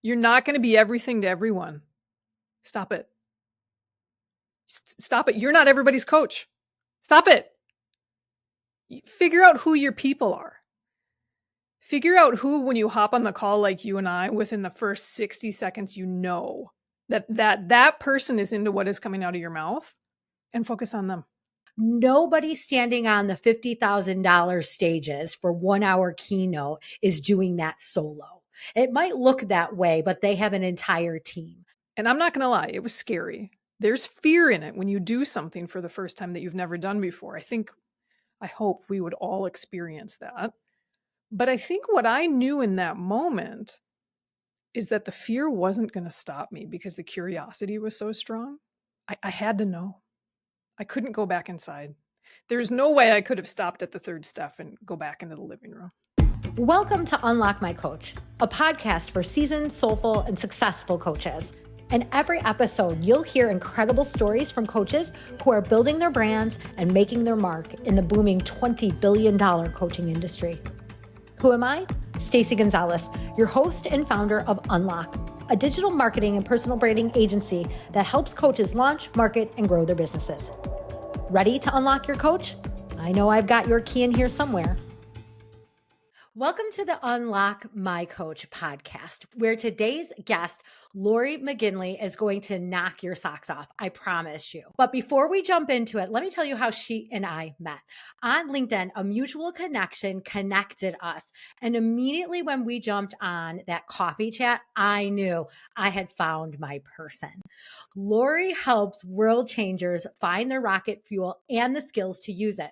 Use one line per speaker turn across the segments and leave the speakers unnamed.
You're not going to be everything to everyone. Stop it. Stop it. You're not everybody's coach. Stop it. Figure out who your people are. Figure out who, when you hop on the call like you and I, within the first 60 seconds, you know that person is into what is coming out of your mouth, and focus on them.
Nobody standing on the $50,000 stages for 1 hour keynote is doing that solo. It might look that way, but they have an entire team.
And I'm not going to lie, it was scary. There's fear in it when you do something for the first time that you've never done before. I hope we would all experience that. But I think what I knew in that moment is that the fear wasn't going to stop me because the curiosity was so strong. I had to know. I couldn't go back inside. There's no way I could have stopped at the third step and go back into the living room.
Welcome to Unlock My Coach, a podcast for seasoned, soulful, and successful coaches. In every episode, you'll hear incredible stories from coaches who are building their brands and making their mark in the booming $20 billion coaching industry. Who am I? Stacey Gonzalez, your host and founder of Unlock, a digital marketing and personal branding agency that helps coaches launch, market, and grow their businesses. Ready to unlock your coach? I know I've got your key in here somewhere. Welcome to the Unlock My Coach podcast, where today's guest, Laurie McGinley, is going to knock your socks off. I promise you. But before we jump into it, let me tell you how she and I met. On LinkedIn, a mutual connection connected us. And immediately when we jumped on that coffee chat, I knew I had found my person. Laurie helps world changers find their rocket fuel and the skills to use it,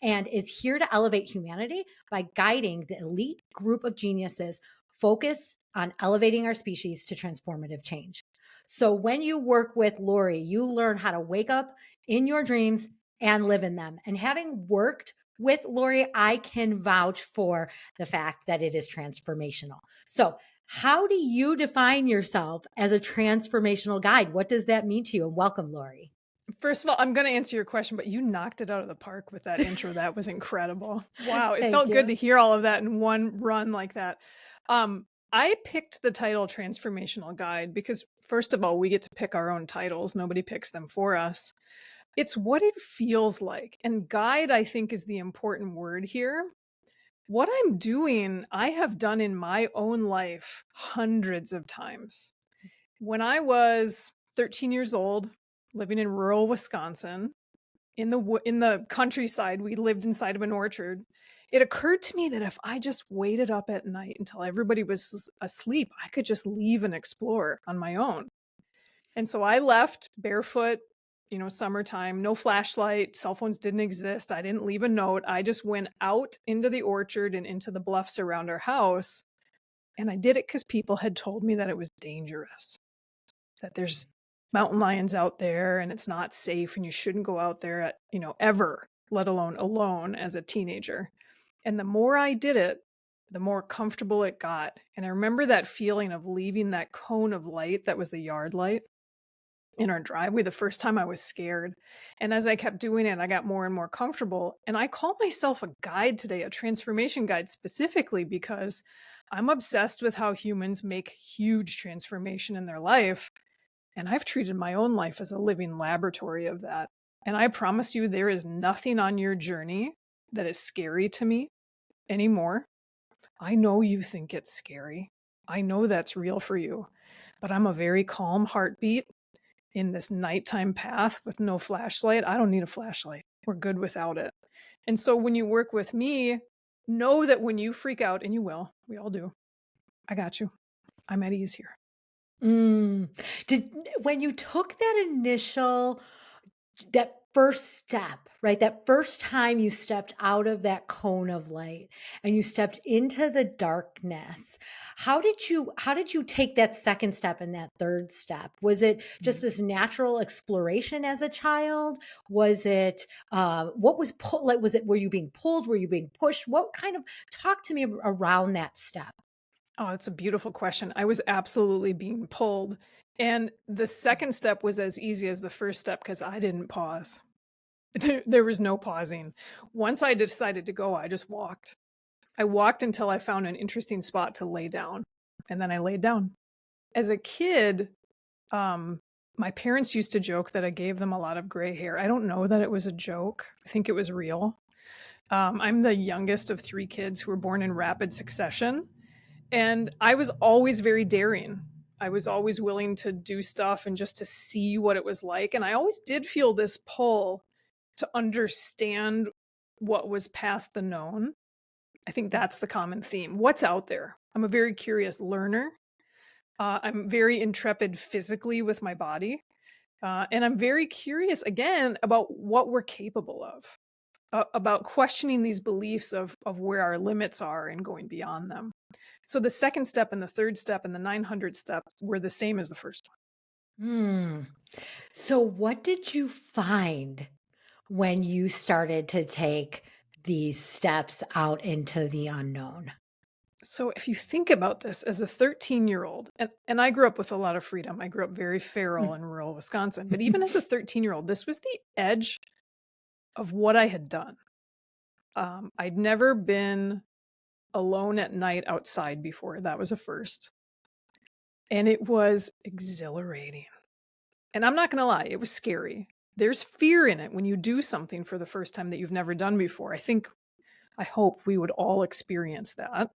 and is here to elevate humanity by guiding the elite group of geniuses focused on elevating our species to transformative change. So when you work with Laurie, you learn how to wake up in your dreams and live in them. And having worked with Laurie, I can vouch for the fact that it is transformational. So how do you define yourself as a transformational guide? What does that mean to you? And welcome, Laurie.
First of all, I'm going to answer your question, but you knocked it out of the park with that intro. That was incredible. Wow. It felt good to hear all of that in one run like that. I picked the title Transformational Guide because, first of all, we get to pick our own titles. Nobody picks them for us. It's what it feels like. And guide, I think, is the important word here. What I'm doing, I have done in my own life hundreds of times. When I was 13 years old, living in rural Wisconsin, in the countryside, we lived inside of an orchard. It occurred to me that if I just waited up at night until everybody was asleep, I could just leave and explore on my own. And so I left barefoot, summertime, no flashlight, cell phones didn't exist. I didn't leave a note. I just went out into the orchard and into the bluffs around our house. And I did it because people had told me that it was dangerous, that there's mountain lions out there and it's not safe and you shouldn't go out there ever, let alone alone as a teenager. And the more I did it, the more comfortable it got. And I remember that feeling of leaving that cone of light that was the yard light in our driveway. The first time I was scared. And as I kept doing it, I got more and more comfortable. And I call myself a guide today, a transformation guide, specifically because I'm obsessed with how humans make huge transformation in their life. And I've treated my own life as a living laboratory of that. And I promise you, there is nothing on your journey that is scary to me anymore. I know you think it's scary. I know that's real for you. But I'm a very calm heartbeat in this nighttime path with no flashlight. I don't need a flashlight. We're good without it. And so when you work with me, know that when you freak out, and you will, we all do, I got you. I'm at ease here.
When you took that first step, right? That first time you stepped out of that cone of light and you stepped into the darkness, how did you take that second step and that third step? Was it just this natural exploration as a child? Was it, were you being pulled? Were you being pushed? Talk to me around that step.
Oh, that's a beautiful question. I was absolutely being pulled. And the second step was as easy as the first step because I didn't pause. There was no pausing. Once I decided to go, I just walked. I walked until I found an interesting spot to lay down. And then I laid down. as a kid, my parents used to joke that I gave them a lot of gray hair. I don't know that it was a joke. I think it was real. I'm the youngest of 3 kids who were born in rapid succession, and I was always very daring. I was always willing to do stuff and just to see what it was like, and I always did feel this pull to understand what was past the known. I think that's the common theme. What's out there? I'm a very curious learner. I'm very intrepid physically with my body. And I'm very curious, again, about what we're capable of, about questioning these beliefs of where our limits are and going beyond them. So the second step and the third step and the 900 step were the same as the first one.
Hmm. So, what did you find when you started to take these steps out into the unknown?
So if you think about this as a 13-year-old, and I grew up with a lot of freedom. I grew up very feral in rural Wisconsin. But even as a 13-year-old, this was the edge of what I had done. I'd never been alone at night outside before. That was a first. And it was exhilarating. And I'm not going to lie, it was scary. There's fear in it when you do something for the first time that you've never done before. I hope we would all experience that.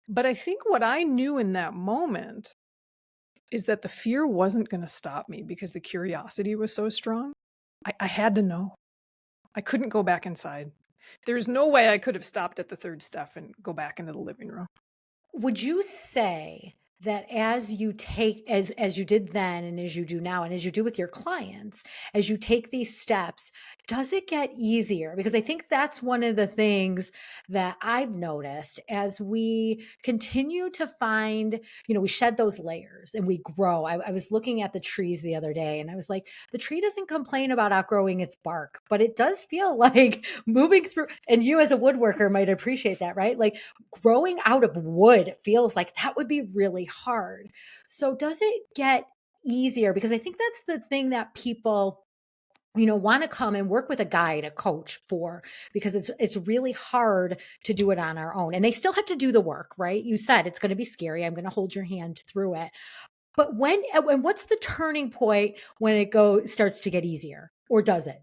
But I think what I knew in that moment is that the fear wasn't going to stop me because the curiosity was so strong. I had to know. I couldn't go back inside. There's no way I could have stopped at the third step and go back into the living room.
Would you say that as you take as you did then and as you do now and as you do with your clients, as you take these steps, does it get easier? Because I think that's one of the things that I've noticed as we continue to find, we shed those layers and we grow. I was looking at the trees the other day and I was like, the tree doesn't complain about outgrowing its bark, but it does feel like moving through, and you as a woodworker might appreciate that, right? Like growing out of wood feels like that would be really hard. So does it get easier? Because I think that's the thing that people want to come and work with a guide, a coach for, because it's really hard to do it on our own. And they still have to do the work, right? You said it's going to be scary. I'm going to hold your hand through it. But and what's the turning point when it starts to get easier, or does it?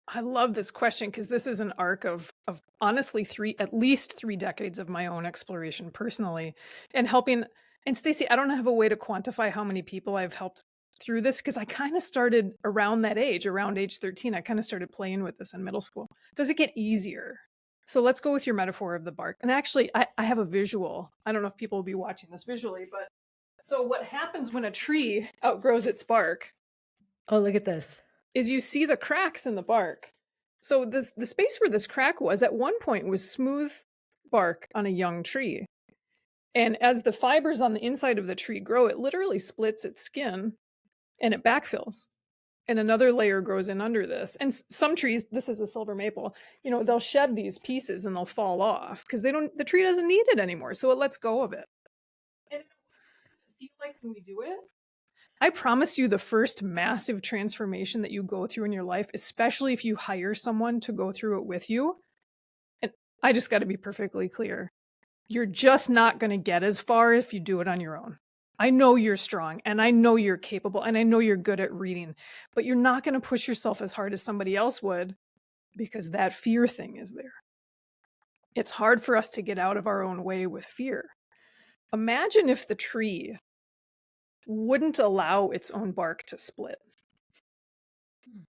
I love this question because this is an arc of honestly at least 3 decades of my own exploration personally and helping. And Stacey, I don't have a way to quantify how many people I've helped through this because I kind of started around that age, around age 13. I kind of started playing with this in middle school. Does it get easier? So let's go with your metaphor of the bark. And actually, I have a visual. I don't know if people will be watching this visually, but so what happens when a tree outgrows its bark?
Oh, look at this.
Is you see the cracks in the bark. So the space where this crack was at one point was smooth bark on a young tree. And as the fibers on the inside of the tree grow, it literally splits its skin and it backfills. And another layer grows in under this. And some trees, this is a silver maple, they'll shed these pieces and they'll fall off because the tree doesn't need it anymore. So it lets go of it. And what does it feel like when we do it? I promise you the first massive transformation that you go through in your life, especially if you hire someone to go through it with you. And I just got to be perfectly clear. You're just not going to get as far if you do it on your own. I know you're strong and I know you're capable and I know you're good at reading, but you're not going to push yourself as hard as somebody else would because that fear thing is there. It's hard for us to get out of our own way with fear. Imagine if the tree wouldn't allow its own bark to split.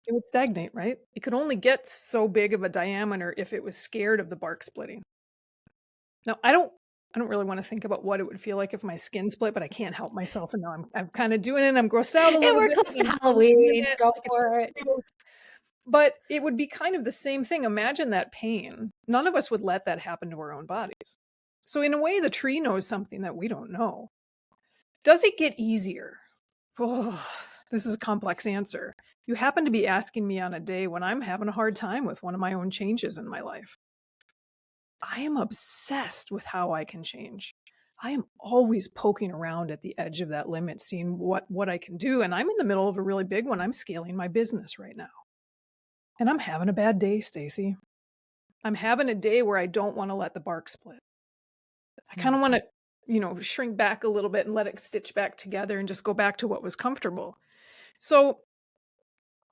It would stagnate, right? It could only get so big of a diameter if it was scared of the bark splitting. Now, I don't really want to think about what it would feel like if my skin split, but I can't help myself. And now I'm kind of doing it. I'm grossed out a little
we're
bit.
Close to Halloween. Go for it.
But it would be kind of the same thing. Imagine that pain. None of us would let that happen to our own bodies. So in a way, the tree knows something that we don't know. Does it get easier? Oh, this is a complex answer. You happen to be asking me on a day when I'm having a hard time with one of my own changes in my life. I am obsessed with how I can change. I am always poking around at the edge of that limit, seeing what I can do. And I'm in the middle of a really big one. I'm scaling my business right now. And I'm having a bad day, Stacey. I'm having a day where I don't want to let the bark split. I kind of want to shrink back a little bit and let it stitch back together and just go back to what was comfortable. So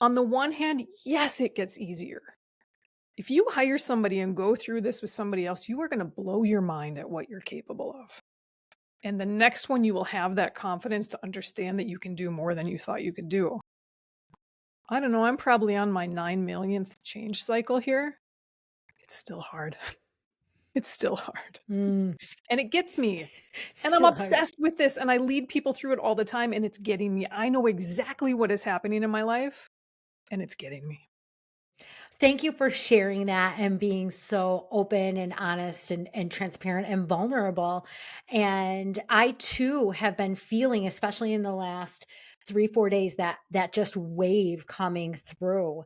on the one hand, yes, it gets easier. If you hire somebody and go through this with somebody else, you are going to blow your mind at what you're capable of. And the next one, you will have that confidence to understand that you can do more than you thought you could do. I don't know. I'm probably on my 9 millionth change cycle here. It's still hard. It's still hard. And it gets me. And I'm obsessed with this. And I lead people through it all the time. And it's getting me. I know exactly what is happening in my life. And it's getting me.
Thank you for sharing that and being so open and honest and transparent and vulnerable. And I too have been feeling, especially in the last 3-4 days, that just wave coming through.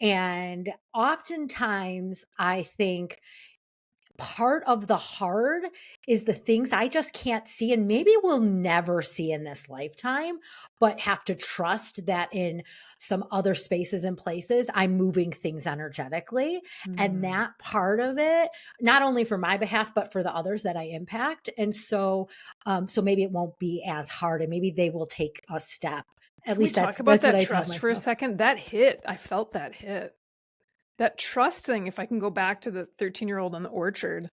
And oftentimes I think part of the hard is the things I just can't see and maybe we'll never see in this lifetime, but have to trust that in some other spaces and places, I'm moving things energetically. And that part of it, not only for my behalf, but for the others that I impact. And so maybe it won't be as hard and maybe they will take a step. At
Can
least
we
that's
talk about
what
that
I tell
trust for a
myself.
second? That hit. I felt that hit. That trust thing, if I can go back to the 13-year-old on the orchard,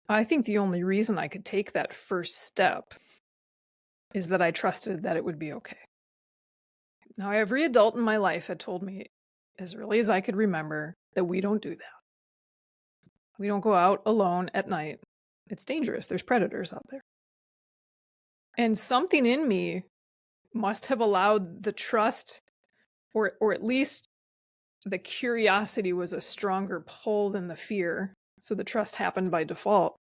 I think the only reason I could take that first step is that I trusted that it would be okay. Now, every adult in my life had told me as early as I could remember that we don't do that. We don't go out alone at night. It's dangerous. There's predators out there. And something in me must have allowed the trust, or at least the curiosity was a stronger pull than the fear. So the trust happened by default.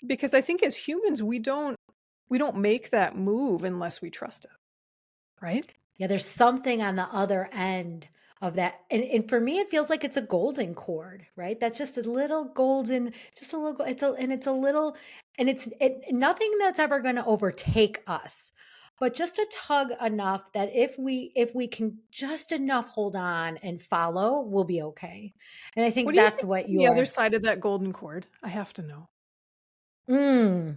Because I think as humans, we don't make that move unless we trust it. Right?
Yeah, there's something on the other end of that. And for me, it feels like it's a golden cord, right? That's just a little golden, just a little, it's a little, and nothing that's ever going to overtake us, but just a tug enough that if we can just enough hold on and follow, we'll be okay. And I
What
think
do you
that's
think
what
on the other
you're,
side of that golden cord? I have to know.
mm,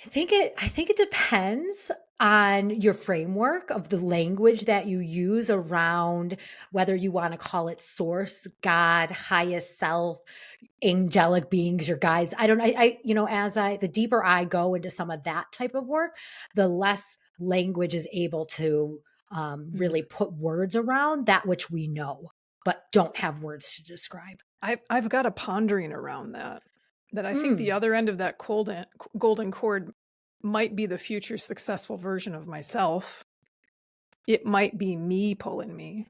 I think it depends on your framework of the language that you use around whether you want to call it source, God, highest self, angelic beings, your guides. I don't the deeper I go into some of that type of work, the less language is able to really put words around that which we know, but don't have words to describe.
I've got a pondering around that I think the other end of that golden cord might be the future successful version of myself. It might be me pulling me.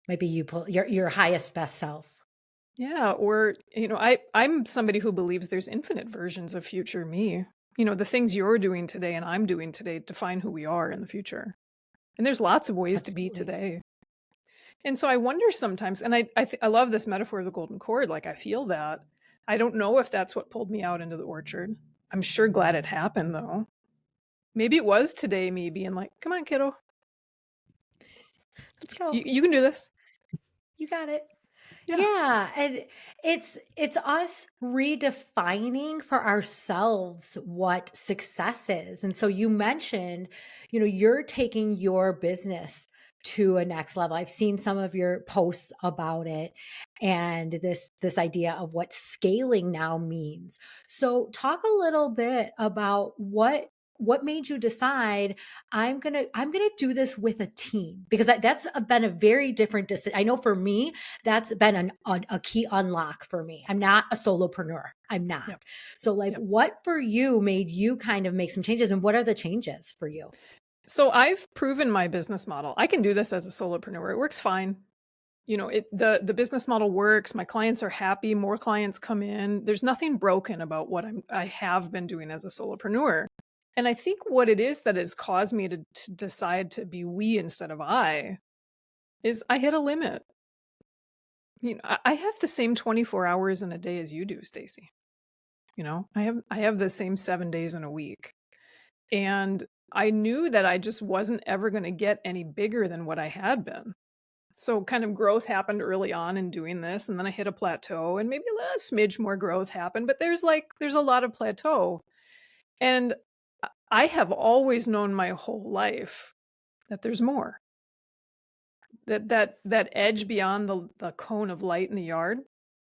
Maybe you pull your highest best self.
Yeah, or I'm somebody who believes there's infinite versions of future me. The things you're doing today and I'm doing today define who we are in the future. And there's lots of ways to be
Absolutely.
today. And so I wonder sometimes, and I love this metaphor of the golden cord. Like I feel that. I don't know if that's what pulled me out into the orchard. I'm sure glad it happened though. Maybe it was today me being like, come on, kiddo.
Let's go.
You can do this.
You got it.
Yeah.
Yeah, and it's us redefining for ourselves what success is. And so you mentioned, you're taking your business to a next level. I've seen some of your posts about it and this idea of what scaling now means. So talk a little bit about what made you decide I'm gonna do this with a team, because that's been a very different decision. I know for me, that's been a key unlock for me. I'm not a solopreneur. I'm not.
Yep.
So what for you made you kind of make some changes, and what are the changes for you?
So I've proven my business model. I can do this as a solopreneur. It works fine. The business model works. My clients are happy. More clients come in. There's nothing broken about what I have been doing as a solopreneur. And I think what it is that has caused me to decide to be we instead of I is I hit a limit. I have the same 24 hours in a day as you do, Stacy. I have the same 7 days in a week. And I knew that I just wasn't ever going to get any bigger than what I had been. So kind of growth happened early on in doing this, and then I hit a plateau and maybe a smidge more growth happened, but there's a lot of plateau. And I have always known my whole life that there's more. That edge beyond the cone of light in the yard,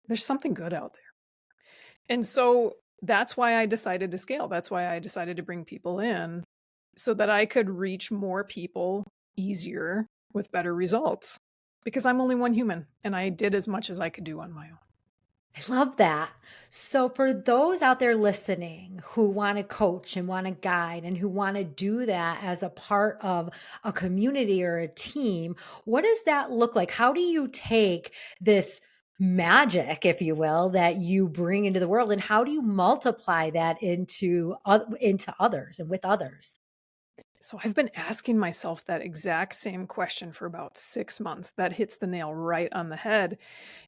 there's something good out there. And so that's why I decided to scale. That's why I decided to bring people in so that I could reach more people easier with better results. Because I'm only one human and I did as much as I could do on my own.
I love that. So, for those out there listening who want to coach and want to guide and who want to do that as a part of a community or a team, what does that look like? How do you take this magic, if you will, that you bring into the world, and how do you multiply that into others and with others?
So I've been asking myself that exact same question for about 6 months. That hits the nail right on the head.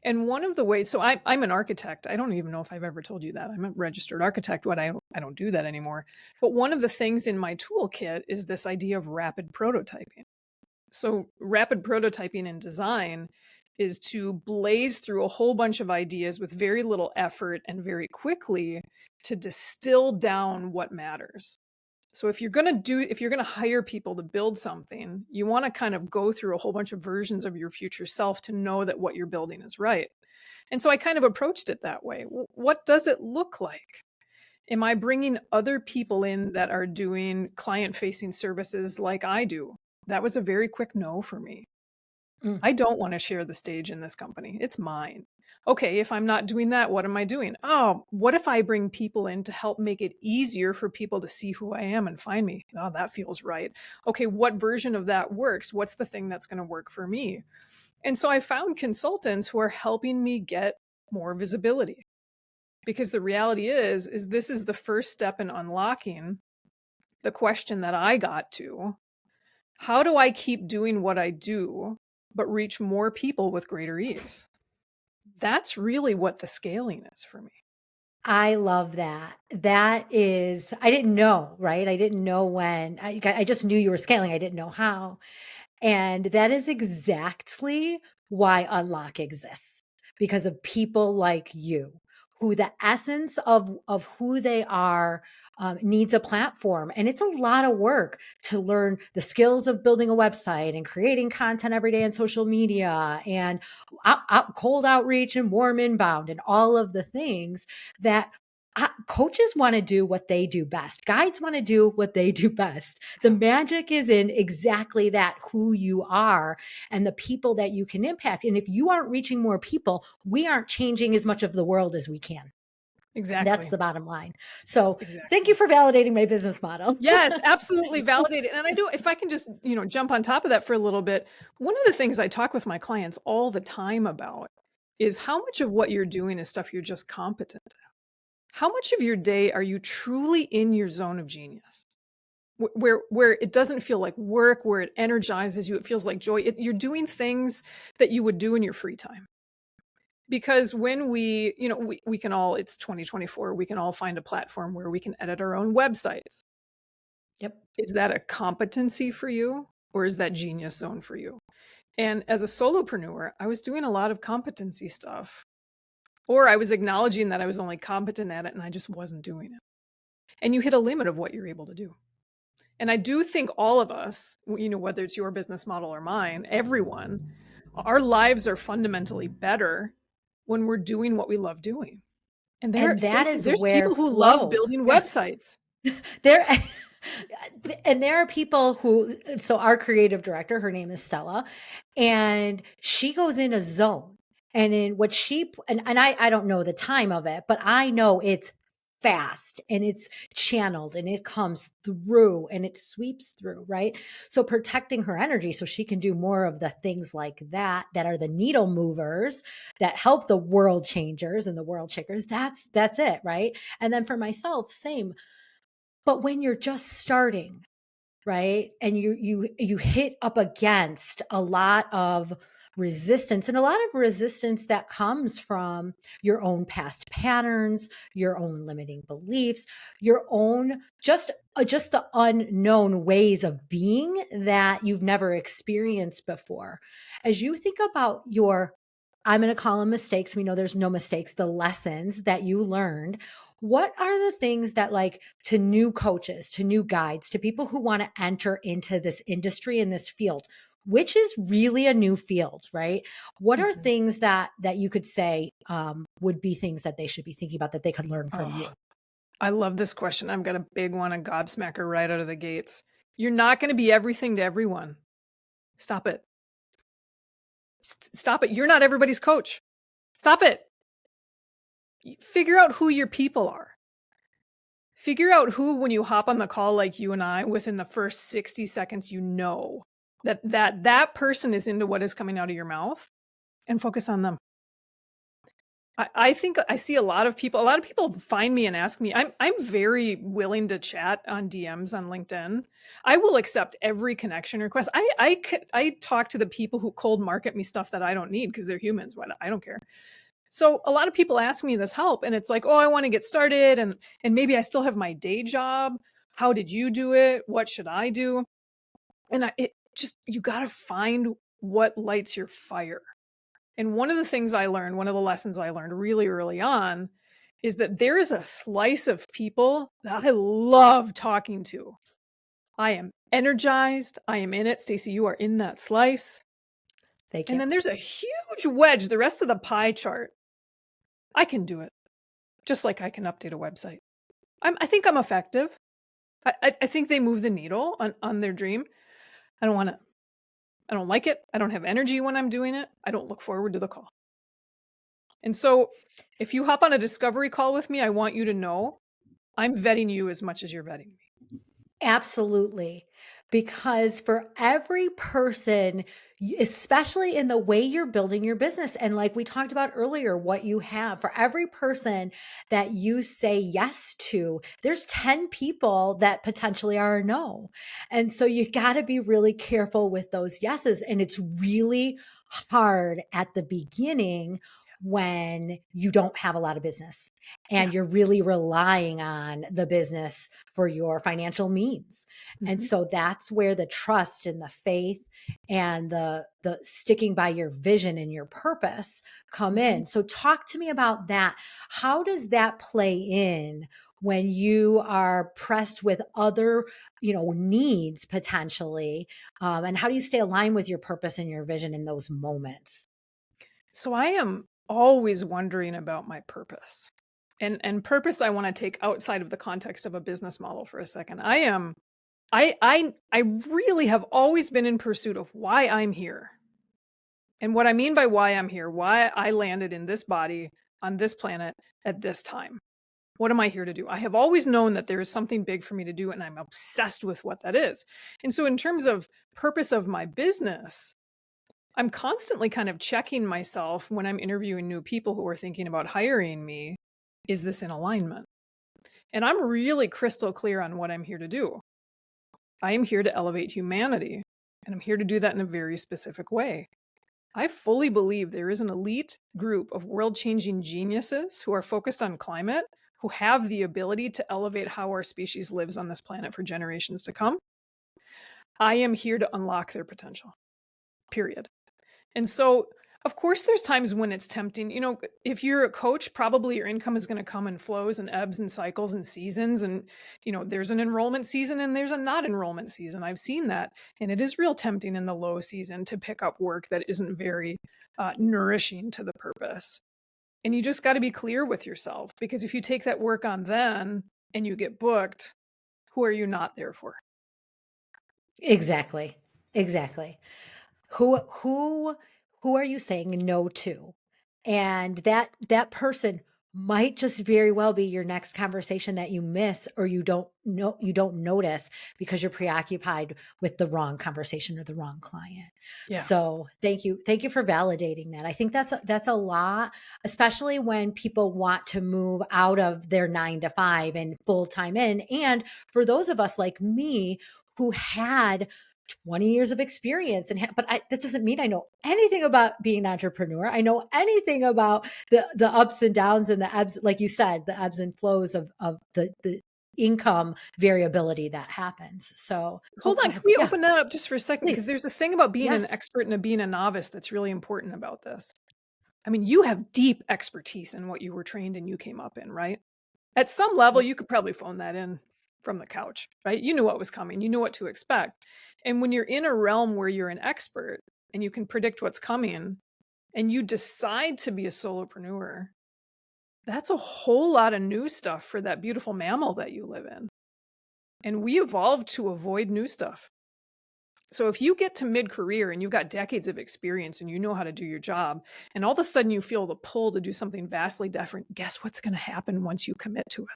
And one of the ways, so I'm an architect. I don't even know if I've ever told you that. I'm a registered architect, but I don't do that anymore. But one of the things in my toolkit is this idea of rapid prototyping. So rapid prototyping in design is to blaze through a whole bunch of ideas with very little effort and very quickly to distill down what matters. So if you're going to hire people to build something, you want to kind of go through a whole bunch of versions of your future self to know that what you're building is right. And so I kind of approached it that way. What does it look like? Am I bringing other people in that are doing client-facing services like I do? That was a very quick no for me.
Mm.
I don't want to share the stage in this company. It's mine. Okay, if I'm not doing that, what am I doing? Oh, what if I bring people in to help make it easier for people to see who I am and find me? Oh, that feels right. Okay, what version of that works? What's the thing that's going to work for me? And so I found consultants who are helping me get more visibility. Because the reality is this is the first step in unlocking the question that I got to. How do I keep doing what I do, but reach more people with greater ease? That's really what the scaling is for me.
I love that. That is, I didn't know, right? I didn't know when. I just knew you were scaling. I didn't know how. And that is exactly why Unlock exists, because of people like you, who the essence of who they are needs a platform. And it's a lot of work to learn the skills of building a website and creating content every day on social media and cold outreach and warm inbound and all of the things that coaches want to do what they do best. Guides want to do what they do best. The magic is in exactly that, who you are and the people that you can impact. And if you aren't reaching more people, we aren't changing as much of the world as we can.
Exactly.
That's the bottom line. So
Exactly.
Thank you for validating my business model.
Yes, absolutely validated. And if I can just, jump on top of that for a little bit, one of the things I talk with my clients all the time about is how much of what you're doing is stuff you're just competent at. How much of your day are you truly in your zone of genius? Where it doesn't feel like work, where it energizes you, it feels like joy. You're doing things that you would do in your free time. Because when we can all, it's 2024, we can all find a platform where we can edit our own websites.
Yep.
Is that a competency for you, or is that genius zone for you? And as a solopreneur, I was doing a lot of competency stuff, or I was acknowledging that I was only competent at it and I just wasn't doing it. And you hit a limit of what you're able to do. And I do think all of us, whether it's your business model or mine, everyone, our lives are fundamentally better when we're doing what we love doing. And there's people who love building websites.
There and there are people who, so our creative director, her name is Stella, and she goes in a zone. And in what I don't know the time of it, but I know it's fast and it's channeled and it comes through and it sweeps through, right? So protecting her energy so she can do more of the things like that are the needle movers that help the world changers and the world shakers. That's it, right? And then for myself, same. But when you're just starting, right? And you hit up against a lot of resistance, and a lot of resistance that comes from your own past patterns, your own limiting beliefs, your own just the unknown ways of being that you've never experienced before. As you think about your, I'm going to call them mistakes. We know there's no mistakes, the lessons that you learned. What are the things that, like, to new coaches, to new guides, to people who want to enter into this industry in this field, which is really a new field, right? What are things that you could say would be things that they should be thinking about that they could learn from you?
I love this question. I've got a big one, a gobsmacker right out of the gates. You're not going to be everything to everyone. Stop it. Stop it. You're not everybody's coach. Stop it. Figure out who your people are. Figure out who, when you hop on the call like you and I, within the first 60 seconds, you know that person is into what is coming out of your mouth, and focus on them. I think I see a lot of people find me and ask me. I'm very willing to chat on DMs on LinkedIn. I will accept every connection request. I talk to the people who cold market me stuff that I don't need because they're humans. I don't care. So a lot of people ask me this help, and it's like, oh, I want to get started, and maybe I still have my day job. How did you do it? What should I do? And you got to find what lights your fire. And one of the things I learned, one of the lessons I learned really early on, is that there is a slice of people that I love talking to. I am energized. I am in it. Stacey, you are in that slice.
Thank you.
And then there's a huge wedge, the rest of the pie chart. I can do it, just like I can update a website. I think I'm effective. I think they move the needle on their dream. I don't like it. I don't have energy when I'm doing it. I don't look forward to the call. And so if you hop on a discovery call with me, I want you to know I'm vetting you as much as you're vetting me.
Absolutely. Because for every person, especially in the way you're building your business, and like we talked about earlier, what you have, for every person that you say yes to, there's 10 people that potentially are a no. And so you got to be really careful with those yeses. And it's really hard at the beginning when you don't have a lot of business and you're really relying on the business for your financial means. And so that's where the trust and the faith and the sticking by your vision and your purpose come in. So talk to me about that. How does that play in when you are pressed with other, needs potentially? And how do you stay aligned with your purpose and your vision in those moments?
So I am always wondering about my purpose. And purpose I want to take outside of the context of a business model for a second. I really have always been in pursuit of why I'm here. And what I mean by why I'm here, why I landed in this body on this planet at this time. What am I here to do? I have always known that there is something big for me to do, and I'm obsessed with what that is. And so in terms of purpose of my business, I'm constantly kind of checking myself when I'm interviewing new people who are thinking about hiring me. Is this in alignment? And I'm really crystal clear on what I'm here to do. I am here to elevate humanity, and I'm here to do that in a very specific way. I fully believe there is an elite group of world-changing geniuses who are focused on climate, who have the ability to elevate how our species lives on this planet for generations to come. I am here to unlock their potential, period. And so, of course, there's times when it's tempting. If you're a coach, probably your income is going to come in flows and ebbs and cycles and seasons. And, there's an enrollment season and there's a not enrollment season. I've seen that. And it is real tempting in the low season to pick up work that isn't very nourishing to the purpose. And you just got to be clear with yourself, because if you take that work on then and you get booked, who are you not there for?
Exactly. Who are you saying no to? And that person might just very well be your next conversation that you miss, or you don't notice because you're preoccupied with the wrong conversation or the wrong client. Yeah. So thank you for validating that. I think that's a lot, especially when people want to move out of their 9 to 5 and full time in. And for those of us like me who had 20 years of experience but that doesn't mean I know anything about being an entrepreneur. I know anything about the ups and downs and the ebbs, like you said, the ebbs and flows of the income variability that happens. So
Hold on, can we open that up just for a second? Because there's a thing about being an expert and being a novice that's really important about this. I mean, you have deep expertise in what you were trained and you came up in, right? At some level, you could probably phone that in from the couch, right? You knew what was coming, you knew what to expect. And when you're in a realm where you're an expert and you can predict what's coming and you decide to be a solopreneur, that's a whole lot of new stuff for that beautiful mammal that you live in. And we evolved to avoid new stuff. So if you get to mid-career and you've got decades of experience and you know how to do your job, and all of a sudden you feel the pull to do something vastly different, guess what's going to happen once you commit to it?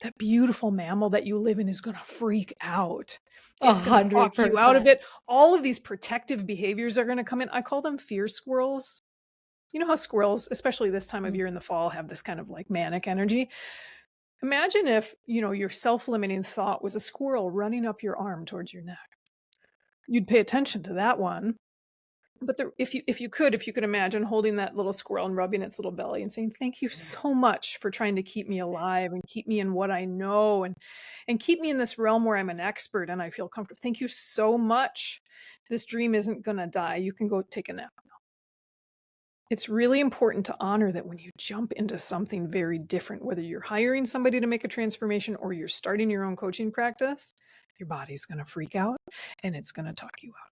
That beautiful mammal that you live in is going to freak out. It's going to talk you out of it. All of these protective behaviors are going to come in. I call them fear squirrels. You know how squirrels, especially this time of year in the fall, have this kind of like manic energy? Imagine if, your self-limiting thought was a squirrel running up your arm towards your neck. You'd pay attention to that one. But if you could imagine holding that little squirrel and rubbing its little belly and saying, thank you so much for trying to keep me alive and keep me in what I know and keep me in this realm where I'm an expert and I feel comfortable. Thank you so much. This dream isn't going to die. You can go take a nap now. It's really important to honor that when you jump into something very different, whether you're hiring somebody to make a transformation or you're starting your own coaching practice, your body's going to freak out and it's going to talk you out.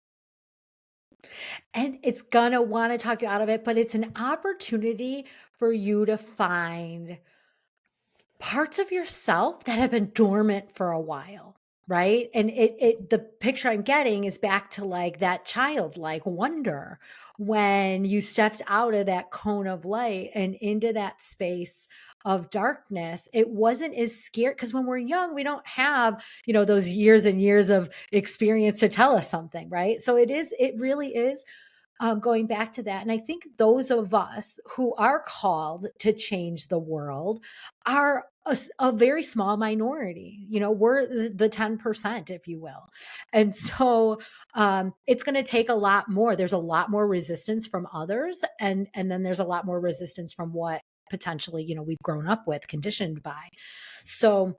And it's going to want to talk you out of it, but it's an opportunity for you to find parts of yourself that have been dormant for a while, right? And the picture I'm getting is back to like that childlike wonder when you stepped out of that cone of light and into that space of darkness. It wasn't as scary because when we're young, we don't have, those years and years of experience to tell us something, right? So it really is going back to that. And I think those of us who are called to change the world are a very small minority. We're the 10%, if you will. And so it's going to take a lot more. There's a lot more resistance from others. And then there's a lot more resistance from what potentially, we've grown up with, conditioned by. So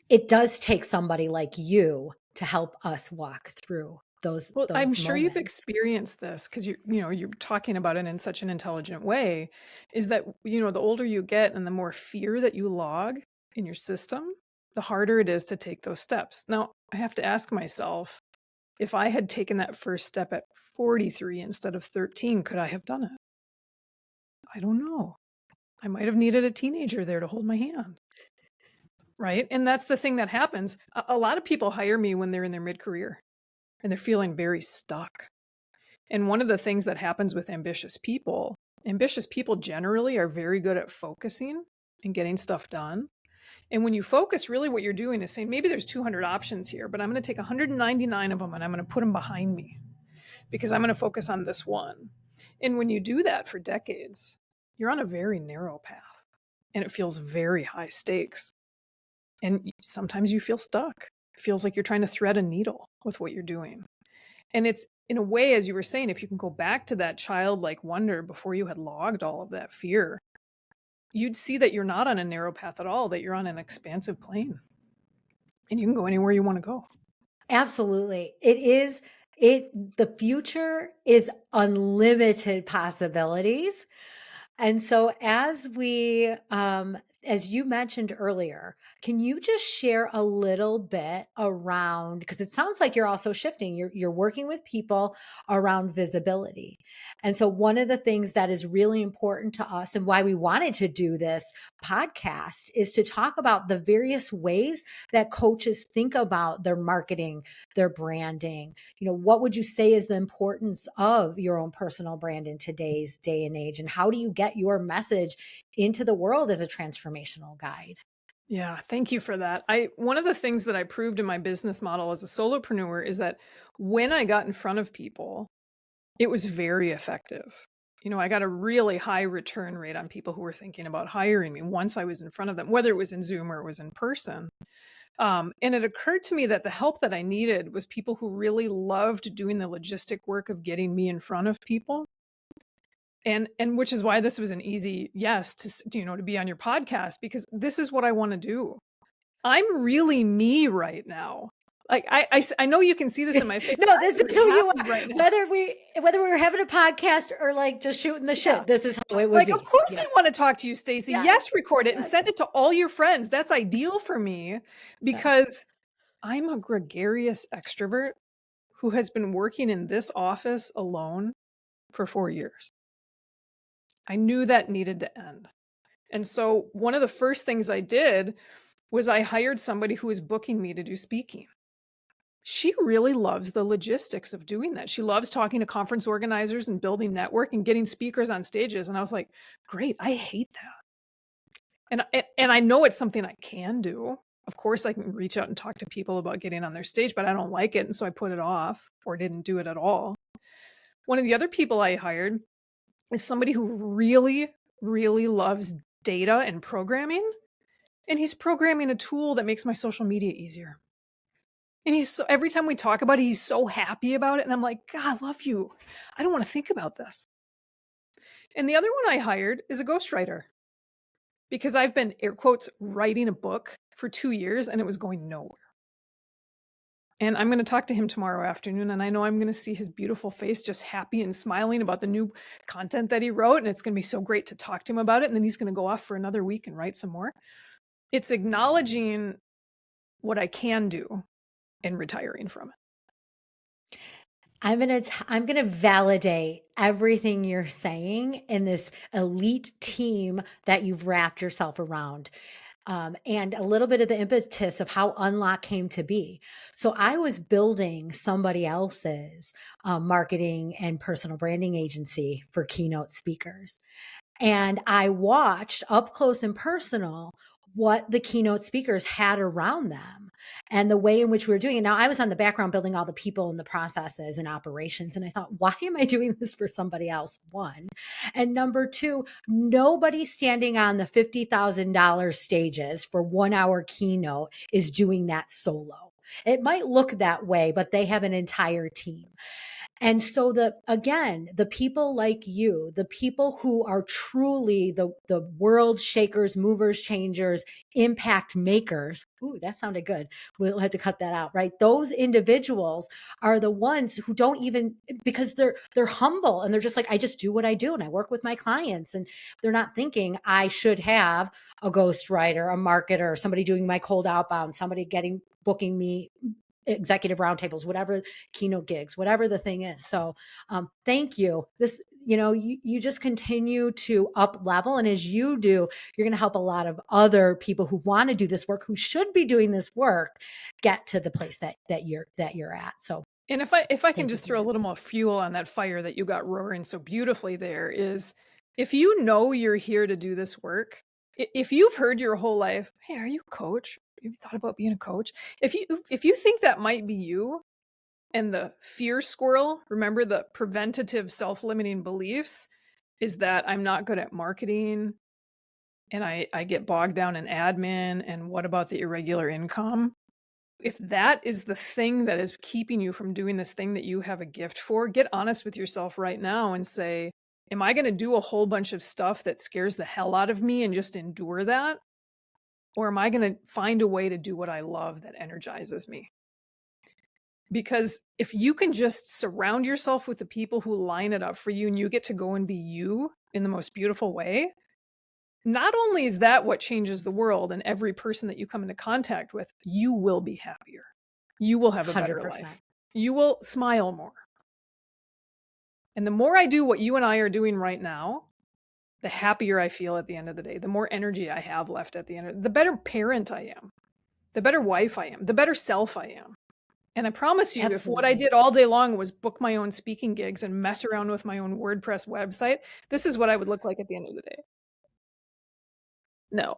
it does take somebody like you to help us walk through those
I'm sure
moments.
you've experienced this because you're talking about it in such an intelligent way, is that, the older you get and the more fear that you log in your system, the harder it is to take those steps. Now, I have to ask myself, if I had taken that first step at 43 instead of 13, could I have done it? I don't know. I might have needed a teenager there to hold my hand. Right? And that's the thing that happens. A lot of people hire me when they're in their mid-career and they're feeling very stuck. And one of the things that happens with ambitious people generally are very good at focusing and getting stuff done. And when you focus, really what you're doing is saying, maybe there's 200 options here, but I'm going to take 199 of them and I'm going to put them behind me because I'm going to focus on this one. And when you do that for decades, you're on a very narrow path and it feels very high stakes. And sometimes you feel stuck. It feels like you're trying to thread a needle with what you're doing. And it's, in a way, as you were saying, if you can go back to that childlike wonder before you had logged all of that fear, you'd see that you're not on a narrow path at all, that you're on an expansive plane. And you can go anywhere you want to go.
Absolutely. The future is unlimited possibilities. And so as you mentioned earlier, can you just share a little bit around, because it sounds like you're also shifting, you're working with people around visibility. And so one of the things that is really important to us and why we wanted to do this podcast is to talk about the various ways that coaches think about their marketing, their branding. What would you say is the importance of your own personal brand in today's day and age? And how do you get your message into the world as a transformational guide?
Yeah, thank you for that. One of the things that I proved in my business model as a solopreneur is that when I got in front of people, it was very effective. I got a really high return rate on people who were thinking about hiring me once I was in front of them, whether it was in Zoom or it was in person. And it occurred to me that the help that I needed was people who really loved doing the logistic work of getting me in front of people. And which is why this was an easy yes to be on your podcast, because this is what I want to do. I'm really me right now. Like I know you can see this in my face.
No, this is who you are.
Right now.
Whether we were having a podcast or like just shooting the shit, this is how it would be.
Of course I want to talk to you, Stacy. Yes, record it and send it to all your friends. That's ideal for me because I'm a gregarious extrovert who has been working in this office alone for 4 years. I knew that needed to end. And so one of the first things I did was I hired somebody who was booking me to do speaking. She really loves the logistics of doing that. She loves talking to conference organizers and building network and getting speakers on stages. And I was like, great, I hate that. And I know it's something I can do. Of course, I can reach out and talk to people about getting on their stage, but I don't like it. And so I put it off or didn't do it at all. One of the other people I hired is somebody who really, really loves data and programming. And he's programming a tool that makes my social media easier. And every time we talk about it, he's so happy about it. And I'm like, God, I love you. I don't want to think about this. And the other one I hired is a ghostwriter, because I've been, air quotes, writing a book for 2 years and it was going nowhere. And I'm going to talk to him tomorrow afternoon. And I know I'm going to see his beautiful face just happy and smiling about the new content that he wrote. And it's going to be so great to talk to him about it. And then he's going to go off for another week and write some more. It's acknowledging what I can do and retiring from it.
I'm going to validate everything you're saying in this elite team that you've wrapped yourself around. And a little bit of the impetus of how Unlock came to be. So I was building somebody else's marketing and personal branding agency for keynote speakers. And I watched up close and personal what the keynote speakers had around them and the way in which we were doing it. Now, I was on the background building all the people and the processes and operations. And I thought, why am I doing this for somebody else? One. And number two, nobody standing on the $50,000 stages for 1 hour keynote is doing that solo. It might look that way, but they have an entire team. And so the people like you, the people who are truly the world shakers, movers, changers, impact makers. Ooh, that sounded good. We'll have to cut that out, right? Those individuals are the ones who don't even, because they're humble and they're just like, I just do what I do and I work with my clients, and they're not thinking I should have a ghostwriter, a marketer, somebody doing my cold outbound, somebody booking me executive roundtables, whatever, keynote gigs, whatever the thing is. So thank you. This, you just continue to up level. And as you do, you're going to help a lot of other people who want to do this work, who should be doing this work, get to the place that you're at. So,
and if I can just throw a little more fuel on that fire that you got roaring so beautifully there, is if you know you're here to do this work, if you've heard your whole life, hey, are you a coach? Have you thought about being a coach? If you think that might be you, and the fear squirrel, remember the preventative self-limiting beliefs, is that I'm not good at marketing and I get bogged down in admin, and what about the irregular income? If that is the thing that is keeping you from doing this thing that you have a gift for, get honest with yourself right now and say, am I going to do a whole bunch of stuff that scares the hell out of me and just endure that? Or am I going to find a way to do what I love that energizes me? Because if you can just surround yourself with the people who line it up for you and you get to go and be you in the most beautiful way, not only is that what changes the world and every person that you come into contact with, you will be happier. You will have a better
100%.
life. You will smile more. And the more I do what you and I are doing right now, the happier I feel at the end of the day, the more energy I have left at the end, the better parent I am, the better wife I am, the better self I am. And I promise you, If what I did all day long was book my own speaking gigs and mess around with my own WordPress website, this is what I would look like at the end of the day. No.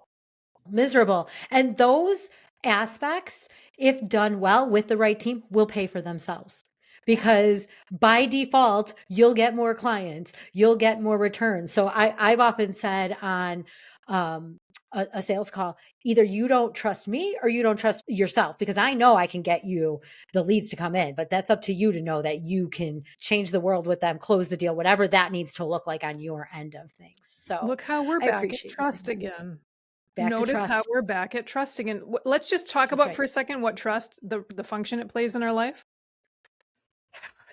Miserable. And those aspects, if done well with the right team, will pay for themselves. Because by default, you'll get more clients, you'll get more returns. So I've often said on a sales call, either you don't trust me or you don't trust yourself, because I know I can get you the leads to come in, but that's up to you to know that you can change the world with them, close the deal, whatever that needs to look like on your end of things. So
Look how we're
I
back at
appreciate you saying
trust
that.
again.
Back to
Notice how
trust.
we're back at trust again. Let's just talk
That's
about
right.
for a second what trust, the function it plays in our life.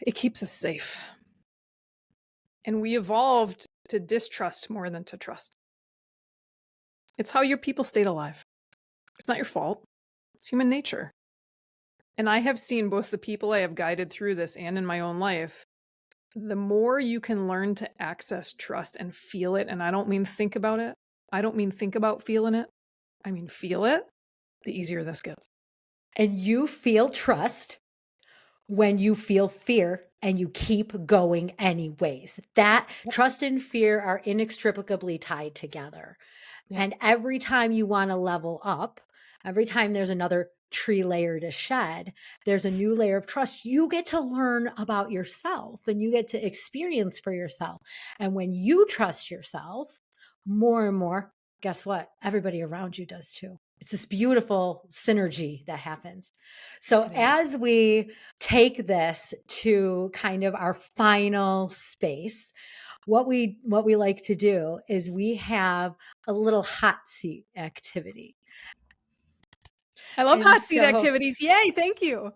It keeps us safe. And we evolved to distrust more than to trust. It's how your people stayed alive. It's not your fault. It's human nature. And I have seen both the people I have guided through this and in my own life, the more you can learn to access trust and feel it, and I don't mean think about it. I don't mean think about feeling it. I mean feel it, the easier this gets.
And you feel trust when you feel fear and you keep going anyways. That trust and fear are inextricably tied together.
Yeah.
And every time you want to level up, every time there's another tree layer to shed, there's a new layer of trust. You get to learn about yourself and you get to experience for yourself. And when you trust yourself more and more, guess what? Everybody around you does too. It's this beautiful synergy that happens. So as we take this to kind of our final space, what we like to do is we have a little hot seat activity.
I love hot seat activities. Yay, thank you.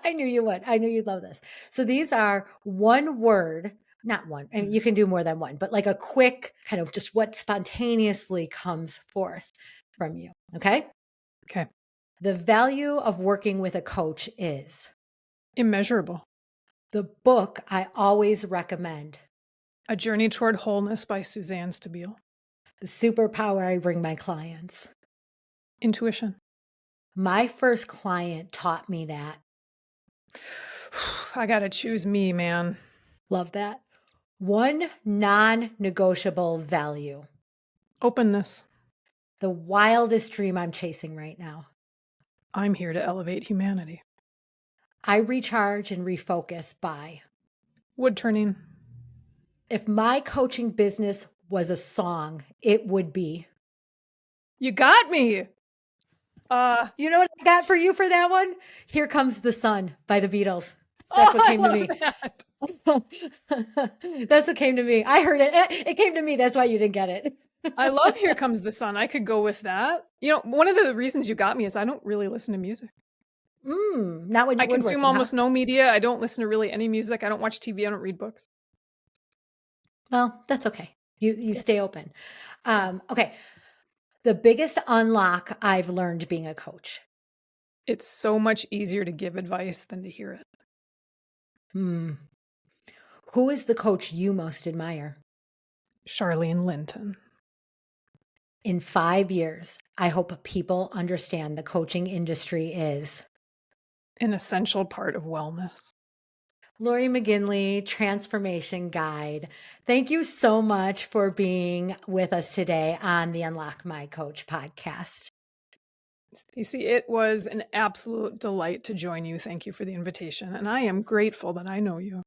I knew you would. I knew you'd love this. So these are one word, not one. I mean, you can do more than one, but like a quick kind of just what spontaneously comes forth from you. Okay?
Okay.
The value of working with a coach is
immeasurable.
The book I always recommend,
A Journey Toward Wholeness by Suzanne Stabile.
The superpower I bring my clients,
intuition.
My first client taught me that.
I got to choose me, man.
Love that. One non-negotiable value.
Openness.
The wildest dream I'm chasing right now.
I'm here to elevate humanity.
I recharge and refocus by
wood turning.
If my coaching business was a song, it would be.
You got me.
You know what I got for you for that one? Here Comes the Sun by the Beatles. That's what came to me. That's what came to me. I heard it. It came to me. That's why you didn't get it.
I love Here Comes the Sun. I could go with that. You know, one of the reasons you got me is I don't really listen to music.
Not when you
I consume almost no media. I don't listen to really any music. I don't watch TV. I don't read books.
Well, that's okay. You stay open. Okay. The biggest unlock I've learned being a coach.
It's so much easier to give advice than to hear it.
Who is the coach you most admire?
Charlene Linton.
In 5 years, I hope people understand the coaching industry is
an essential part of wellness.
Laurie McGinley, Transformation Guide. Thank you so much for being with us today on the Unlock My Coach podcast.
Stacey, it was an absolute delight to join you. Thank you for the invitation. And I am grateful that I know you.